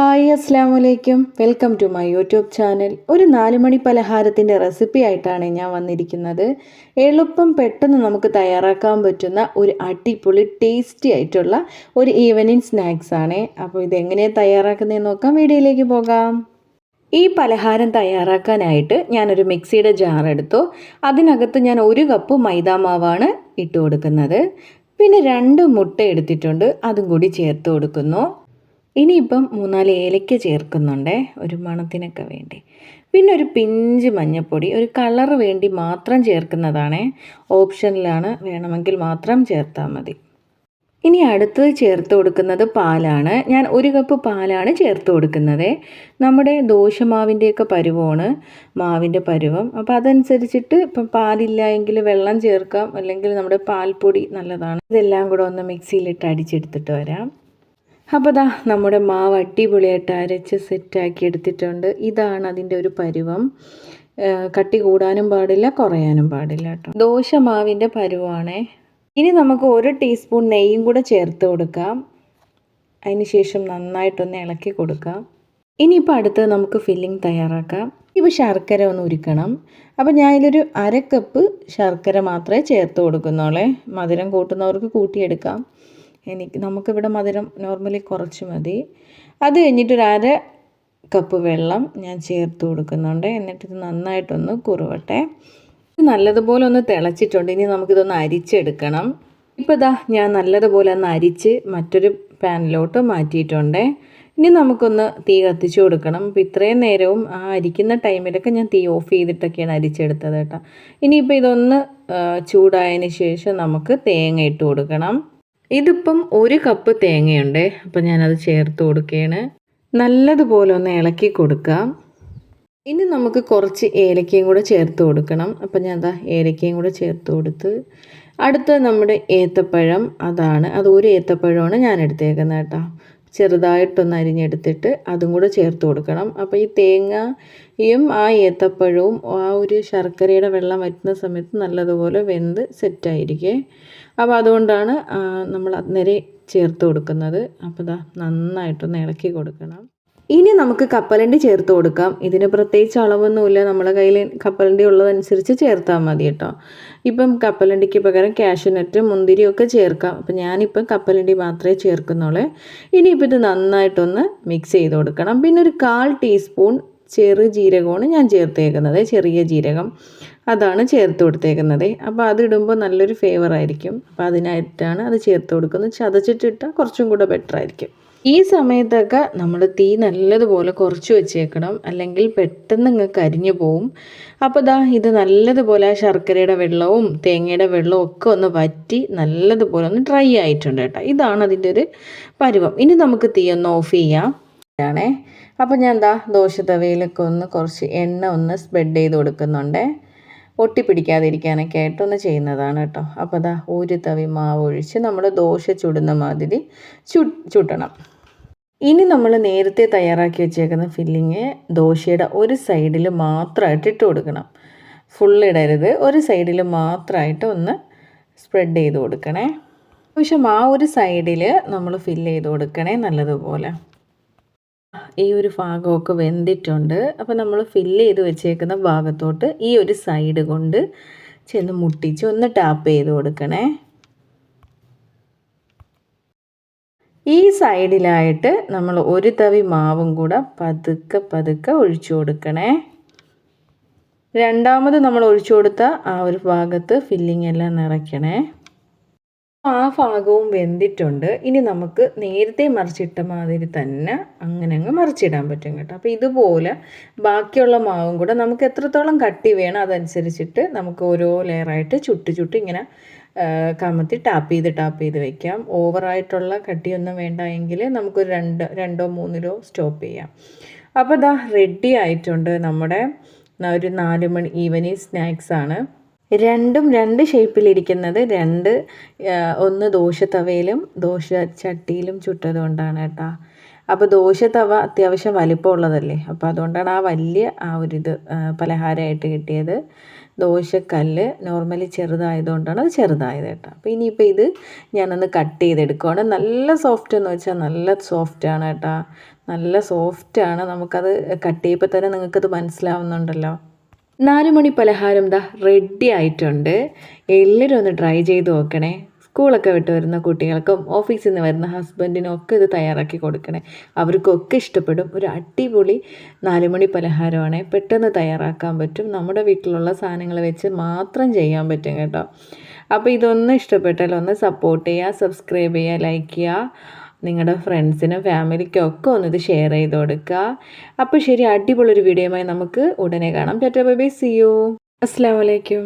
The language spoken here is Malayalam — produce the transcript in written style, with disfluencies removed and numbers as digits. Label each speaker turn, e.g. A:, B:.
A: ഹായ് അസ്സാം വലൈക്കും. Welcome to my YouTube channel. ഒരു 4 മണി പലഹാരത്തിൻ്റെ റെസിപ്പി ആയിട്ടാണ് ഞാൻ വന്നിരിക്കുന്നത്. എളുപ്പം പെട്ടെന്ന് നമുക്ക് തയ്യാറാക്കാൻ പറ്റുന്ന ഒരു അടിപൊളി ടേസ്റ്റി ആയിട്ടുള്ള ഒരു ഈവനിങ് സ്നാക്സ് ആണ്. അപ്പോൾ ഇതെങ്ങനെയാണ് തയ്യാറാക്കുന്നതെന്ന് നോക്കാം. വീഡിയോയിലേക്ക് പോകാം. ഈ പലഹാരം തയ്യാറാക്കാനായിട്ട് ഞാനൊരു മിക്സിയുടെ ജാർ എടുത്തു. അതിനകത്ത് ഞാൻ 1 കപ്പ് മൈദാമാവാണ് ഇട്ട് കൊടുക്കുന്നത്. പിന്നെ 2 മുട്ട എടുത്തിട്ടുണ്ട്, അതും കൂടി ചേർത്ത് കൊടുക്കുന്നു. ഇനിയിപ്പം 3-4 ഏലക്ക ചേർക്കുന്നുണ്ട് ഒരു മണത്തിനൊക്കെ വേണ്ടി. പിന്നെ ഒരു പിഞ്ച് മഞ്ഞൾപ്പൊടി, ഒരു കളറ് വേണ്ടി മാത്രം ചേർക്കുന്നതാണ്, ഓപ്ഷനിലാണ്, വേണമെങ്കിൽ മാത്രം ചേർത്താൽ മതി. ഇനി അടുത്തത് ചേർത്ത് കൊടുക്കുന്നത് പാലാണ്. ഞാൻ 1 കപ്പ് പാലാണ് ചേർത്ത് കൊടുക്കുന്നത്. നമ്മുടെ ദോശമാവിൻ്റെയൊക്കെ പരുവമാണ് മാവിൻ്റെ പരുവം. അപ്പോൾ അതനുസരിച്ചിട്ട് ഇപ്പം പാലില്ല എങ്കിൽ വെള്ളം ചേർക്കാം, അല്ലെങ്കിൽ നമ്മുടെ പാൽപ്പൊടി നല്ലതാണ്. ഇതെല്ലാം കൂടെ ഒന്ന് മിക്സിയിലിട്ട് അടിച്ചെടുത്തിട്ട് വരാം. അപ്പോൾ ദാ നമ്മുടെ മാവ് അടിപൊളിയായിട്ട് അരച്ച് സെറ്റാക്കി എടുത്തിട്ടുണ്ട്. ഇതാണ് അതിൻ്റെ ഒരു പരുവം. കട്ടി കൂടാനും പാടില്ല, കുറയാനും പാടില്ല കേട്ടോ. ദോശ മാവിൻ്റെ പരുവാണേ. ഇനി നമുക്ക് 1 ടീസ്പൂൺ നെയ്യും കൂടെ ചേർത്ത് കൊടുക്കാം. അതിന് ശേഷം നന്നായിട്ടൊന്ന് ഇളക്കി കൊടുക്കാം. ഇനിയിപ്പോൾ അടുത്തത് നമുക്ക് ഫില്ലിംഗ് തയ്യാറാക്കാം. ഇപ്പോൾ ശർക്കര ഒന്ന് ഉരുക്കണം. അപ്പോൾ ഞാൻ ഇതിലൊരു 1/2 കപ്പ് ശർക്കര മാത്രമേ ചേർത്ത് കൊടുക്കുന്നുള്ളേ. മധുരം കൂട്ടുന്നവർക്ക് കൂട്ടിയെടുക്കാം. നമുക്കിവിടെ മധുരം നോർമലി കുറച്ച് മതി. അത് കഴിഞ്ഞിട്ടൊരു 1/2 കപ്പ് വെള്ളം ഞാൻ ചേർത്ത് കൊടുക്കുന്നുണ്ട്. എന്നിട്ടിത് നന്നായിട്ടൊന്ന് കുറുവട്ടെ. നല്ലതുപോലെ ഒന്ന് തിളച്ചിട്ടുണ്ട്. ഇനി നമുക്കിതൊന്ന് അരിച്ചെടുക്കണം. ഇപ്പോൾ ഇതാ ഞാൻ നല്ലതുപോലെ ഒന്ന് അരിച്ച് മറ്റൊരു പാനിലോട്ട് മാറ്റിയിട്ടുണ്ട്. ഇനി നമുക്കൊന്ന് തീ കത്തിച്ച് കൊടുക്കണം. അപ്പോൾ ഇത്രയും നേരവും ആ അരിക്കുന്ന ടൈമിലൊക്കെ ഞാൻ തീ ഓഫ് ചെയ്തിട്ടൊക്കെയാണ് അരിച്ചെടുത്തത് കേട്ടോ. ഇനിയിപ്പോൾ ഇതൊന്ന് ചൂടായതിന് ശേഷം നമുക്ക് തേങ്ങ ഇട്ട് കൊടുക്കണം. ഇതിപ്പം 1 കപ്പ് തേങ്ങയുണ്ട്. അപ്പോൾ ഞാനത് ചേർത്ത് കൊടുക്കുകയാണ്. നല്ലതുപോലെ ഒന്ന് ഇളക്കി കൊടുക്കാം. ഇനി നമുക്ക് കുറച്ച് ഏലക്കയും കൂടെ ചേർത്ത് കൊടുക്കണം. അപ്പോൾ ഞാൻ അതാ ഏലക്കയും കൂടെ ചേർത്ത് കൊടുത്ത്. അടുത്ത നമ്മുടെ ഏത്തപ്പഴം, അത് 1 ഏത്തപ്പഴമാണ് ഞാൻ എടുത്തേക്കുന്നത് കേട്ടോ. ചെറുതായിട്ടൊന്ന് അരിഞ്ഞെടുത്തിട്ട് അതും കൂടെ ചേർത്ത് കൊടുക്കണം. അപ്പോൾ ഈ തേങ്ങയും ആ ഏത്തപ്പഴവും ആ ഒരു ശർക്കരയുടെ വെള്ളം വറ്റുന്ന സമയത്ത് നല്ലതുപോലെ വെന്ത് സെറ്റായിരിക്കേ. അപ്പോൾ അതുകൊണ്ടാണ് നമ്മൾ അന്നേരം ചേർത്ത് കൊടുക്കുന്നത്. അപ്പോൾ ഇതാ നന്നായിട്ടൊന്ന് ഇളക്കി കൊടുക്കണം. ഇനി നമുക്ക് കപ്പലണ്ടി ചേർത്ത് കൊടുക്കാം. ഇതിന് പ്രത്യേകിച്ച് അളവൊന്നുമില്ല, നമ്മുടെ കയ്യിൽ കപ്പലണ്ടി ഉള്ളതനുസരിച്ച് ചേർത്താൽ മതി കേട്ടോ. ഇപ്പം കപ്പലണ്ടിക്ക് പകരം കാഷ്യൂനട്ട്, മുന്തിരിയൊക്കെ ചേർക്കാം. അപ്പം ഞാനിപ്പം കപ്പലണ്ടി മാത്രമേ ചേർക്കുന്നുള്ളൂ. ഇനിയിപ്പോൾ ഇത് നന്നായിട്ടൊന്ന് മിക്സ് ചെയ്ത് കൊടുക്കണം. പിന്നെ ഒരു 1/4 ടീസ്പൂൺ ചെറു ജീരകമാണ് ഞാൻ ചേർത്തേക്കുന്നത്. ചെറിയ ജീരകം അതാണ് ചേർത്ത് കൊടുത്തേക്കുന്നത്. അപ്പോൾ അതിടുമ്പോൾ നല്ലൊരു ഫ്ലേവർ ആയിരിക്കും. അപ്പോൾ അതിനായിട്ടാണ് അത് ചേർത്ത് കൊടുക്കുന്നത്. ചതച്ചിട്ടിട്ടാൽ കുറച്ചും കൂടെ ബെറ്റർ ആയിരിക്കും. ഈ സമയത്തൊക്കെ നമ്മൾ തീ നല്ലതുപോലെ കുറച്ച് വെച്ചേക്കണം, അല്ലെങ്കിൽ പെട്ടെന്ന് അങ്ങ് കരിഞ്ഞു പോവും. അപ്പോൾ ദാ ഇത് നല്ലതുപോലെ ആ ശർക്കരയുടെ വെള്ളവും തേങ്ങയുടെ വെള്ളവും ഒക്കെ ഒന്ന് വറ്റി നല്ലതുപോലെ ഒന്ന് ഡ്രൈ ആയിട്ടുണ്ട് കേട്ടോ. ഇതാണ് അതിൻ്റെ ഒരു പരുവം. ഇനി നമുക്ക് തീ ഒന്ന് ഓഫ് ചെയ്യാം ആണേ. അപ്പോൾ ഞാൻ ദാ ദോശ തവയിലൊക്കെ ഒന്ന് കുറച്ച് എണ്ണ ഒന്ന് സ്പ്രെഡ് ചെയ്ത് കൊടുക്കുന്നുണ്ട്. ഒട്ടിപ്പിടിക്കാതിരിക്കാനൊക്കെ ആയിട്ടൊന്ന് ചെയ്യുന്നതാണ് കേട്ടോ. അപ്പോൾ ദാ 1 തവി മാവ് ഒഴിച്ച് നമ്മൾ ദോശ ചുടുന്ന മാതിരി ചുടണം. ഇനി നമ്മൾ നേരത്തെ തയ്യാറാക്കി വെച്ചേക്കുന്ന ഫില്ലിങ് ദോശയുടെ ഒരു സൈഡിൽ മാത്രമായിട്ട് ഇട്ട് കൊടുക്കണം. ഫുള്ളിടരുത്, ഒരു സൈഡിൽ മാത്രമായിട്ട് ഒന്ന് സ്പ്രെഡ് ചെയ്ത് കൊടുക്കണേ. പക്ഷേ ആ ഒരു സൈഡിൽ നമ്മൾ ഫില്ല് ചെയ്ത് കൊടുക്കണേ നല്ലതുപോലെ. ഈ ഒരു ഭാഗമൊക്കെ വെന്തിട്ടുണ്ട്. അപ്പോൾ നമ്മൾ ഫില്ല് ചെയ്ത് വെച്ചേക്കുന്ന ഭാഗത്തോട്ട് ഈ ഒരു സൈഡ് കൊണ്ട് ചെന്ന് മുട്ടിച്ച് ഒന്ന് ടാപ്പ് ചെയ്ത് കൊടുക്കണേ. ഈ സൈഡിലായിട്ട് നമ്മൾ 1 തവി മാവും കൂടെ പതുക്കെ ഒഴിച്ചു കൊടുക്കണേ. രണ്ടാമത് നമ്മൾ ഒഴിച്ചു കൊടുത്ത ആ ഒരു ഭാഗത്ത് ഫില്ലിംഗ് എല്ലാം നിറയ്ക്കണേ. ആ ഭാഗവും വെന്തിട്ടുണ്ട്. ഇനി നമുക്ക് നേരത്തെ മറിച്ചിട്ട മാതിരി തന്നെ അങ്ങനെ അങ്ങ് മറിച്ചിടാൻ പറ്റും കേട്ടോ. അപ്പോൾ ഇതുപോലെ ബാക്കിയുള്ള മാവും കൂടെ നമുക്ക് എത്രത്തോളം കട്ടി വേണം അതനുസരിച്ചിട്ട് നമുക്ക് ഓരോ ലെയറായിട്ട് ചുട്ട് ഇങ്ങനെ കമത്തി ടാപ്പ് ചെയ്ത് വെക്കാം. ഓവറായിട്ടുള്ള കട്ടിയൊന്നും വേണ്ട എങ്കിൽ നമുക്കൊരു 2-3 സ്റ്റോപ്പ് ചെയ്യാം. അപ്പോൾ ഇതാ റെഡി ആയിട്ടുണ്ട് നമ്മുടെ ഒരു 4 മണി ഈവനിങ് സ്നാക്സാണ്. രണ്ടും 2 ഷേപ്പിലിരിക്കുന്നത് 1 ദോശ തവയിലും ദോശ ചട്ടിയിലും ചുട്ടത് കൊണ്ടാണ് കേട്ടോ. അപ്പോൾ ദോശത്തവ അത്യാവശ്യം വലിപ്പമുള്ളതല്ലേ, അപ്പോൾ അതുകൊണ്ടാണ് ആ വലിയ ഒരിത് പലഹാരമായിട്ട് കിട്ടിയത്. ദോശക്കല്ല് നോർമലി ചെറുതായതുകൊണ്ടാണ് അത് ചെറുതായത് കേട്ടോ. അപ്പോൾ ഇനിയിപ്പോൾ ഇത് ഞാനൊന്ന് കട്ട് ചെയ്തെടുക്കുകയാണ്. നല്ല സോഫ്റ്റ് എന്ന് വെച്ചാൽ നല്ല സോഫ്റ്റാണ് കേട്ടോ, നല്ല സോഫ്റ്റാണ്. നമുക്കത് കട്ട് ചെയ്യുമ്പോൾ തന്നെ നിങ്ങൾക്കത് മനസ്സിലാവുന്നുണ്ടല്ലോ. 4 മണി പലഹാരം ദാ റെഡി ആയിട്ടുണ്ട്. എല്ലാവരും ഒന്ന് ട്രൈ ചെയ്ത് നോക്കണേ. സ്കൂളൊക്കെ വിട്ട് വരുന്ന കുട്ടികൾക്കും ഓഫീസിൽ നിന്ന് വരുന്ന ഹസ്ബൻഡിനും ഒക്കെ ഇത് തയ്യാറാക്കി കൊടുക്കണേ. അവർക്കൊക്കെ ഇഷ്ടപ്പെടും. ഒരു അടിപൊളി 4 മണി പലഹാരമാണ്. പെട്ടെന്ന് തയ്യാറാക്കാൻ പറ്റും. നമ്മുടെ വീട്ടിലുള്ള സാധനങ്ങൾ വെച്ച് മാത്രം ചെയ്യാൻ പറ്റും കേട്ടോ. അപ്പോൾ ഇതൊന്ന് ഇഷ്ടപ്പെട്ടാൽ ഒന്ന് സപ്പോർട്ട് ചെയ്യുക, സബ്സ്ക്രൈബ് ചെയ്യുക, ലൈക്ക് ചെയ്യുക. നിങ്ങളുടെ ഫ്രണ്ട്സിനും ഫാമിലിക്കും ഒക്കെ ഒന്ന് ഇത് ഷെയർ ചെയ്ത് കൊടുക്കുക. അപ്പോൾ ശരി, അടിപൊളി ഒരു വീഡിയോയുമായി നമുക്ക് ഉടനെ കാണാം. Tata bye bye, see you. അസ്സലാമു അലൈക്കും.